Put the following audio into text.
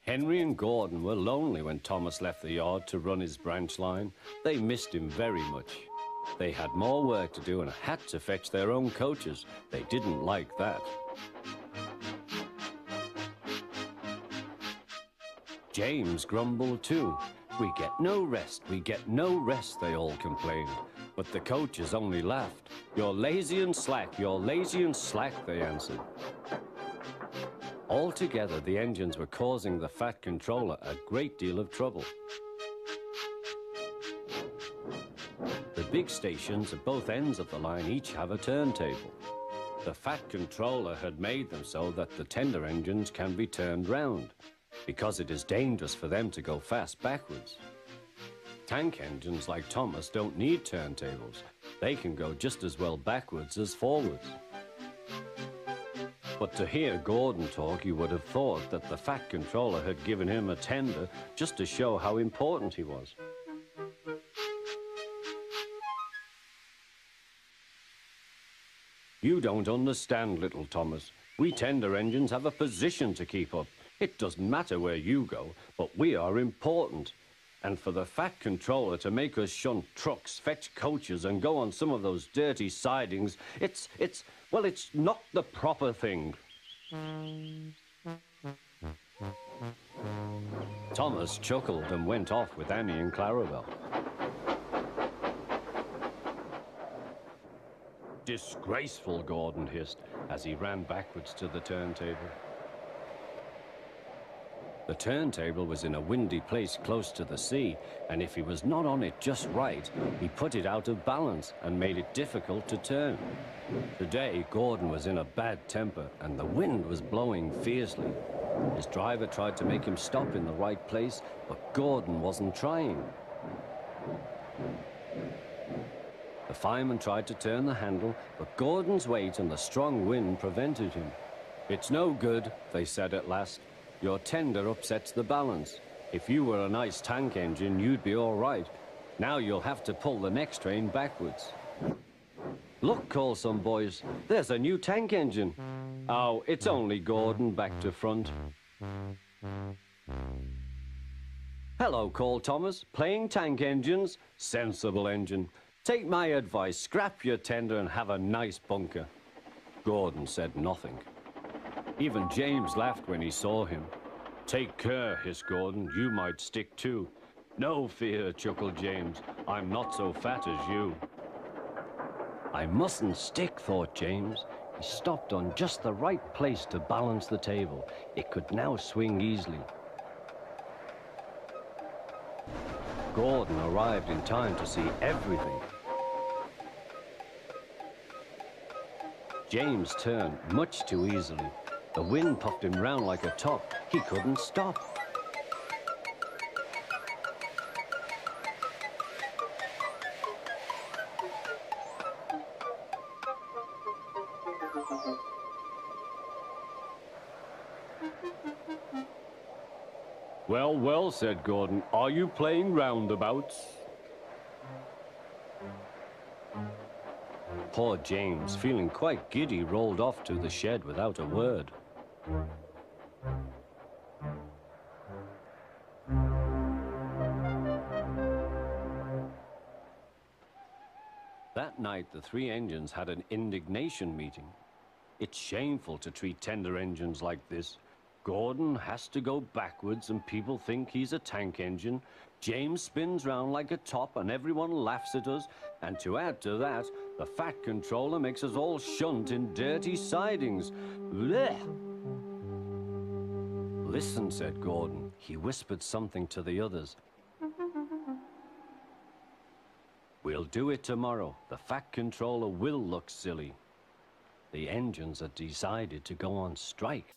Henry and Gordon were lonely when Thomas left the yard to run his branch line. They missed him very much. They had more work to do and had to fetch their own coaches. They didn't like that. James grumbled too. "We get no rest, we get no rest," they all complained. But the coaches only laughed. "You're lazy and slack, you're lazy and slack," they answered. Altogether, the engines were causing the Fat Controller a great deal of trouble. The big stations at both ends of the line each have a turntable. The Fat Controller had made them so that the tender engines can be turned round, because it is dangerous for them to go fast backwards. Tank engines like Thomas don't need turntables. They can go just as well backwards as forwards. But to hear Gordon talk, you would have thought that the Fat Controller had given him a tender just to show how important he was. "You don't understand, little Thomas. We tender engines have a position to keep up. It doesn't matter where you go, but we are important. And for the Fat Controller to make us shunt trucks, fetch coaches, and go on some of those dirty sidings, it's not the proper thing." Thomas chuckled and went off with Annie and Clarabelle. "Disgraceful," Gordon hissed as he ran backwards to the turntable. The turntable was in a windy place close to the sea, and if he was not on it just right, he put it out of balance and made it difficult to turn. Today, Gordon was in a bad temper, and the wind was blowing fiercely. His driver tried to make him stop in the right place, but Gordon wasn't trying. The fireman tried to turn the handle, but Gordon's weight and the strong wind prevented him. "It's no good," they said at last. "Your tender upsets the balance. If you were a nice tank engine, you'd be all right. Now you'll have to pull the next train backwards." "Look," called some boys, "there's a new tank engine." "Oh, it's only Gordon back to front." "Hello," called Thomas, "playing tank engines? Sensible engine. Take my advice, scrap your tender and have a nice bunker." Gordon said nothing. Even James laughed when he saw him. "Take care," hissed Gordon, "you might stick too." "No fear," chuckled James, "I'm not so fat as you." "I mustn't stick," thought James. He stopped on just the right place to balance the table. It could now swing easily. Gordon arrived in time to see everything. James turned much too easily. The wind puffed him round like a top. He couldn't stop. "Well, well," said Gordon, "are you playing roundabouts?" Poor James, feeling quite giddy, rolled off to the shed without a word. That night, the three engines had an indignation meeting. "It's shameful to treat tender engines like this. Gordon has to go backwards and people think he's a tank engine. James spins round like a top and everyone laughs at us. And to add to that, the Fat Controller makes us all shunt in dirty sidings. Blech!" "Listen," said Gordon. He whispered something to the others. "We'll do it tomorrow. The Fat Controller will look silly." The engines had decided to go on strike.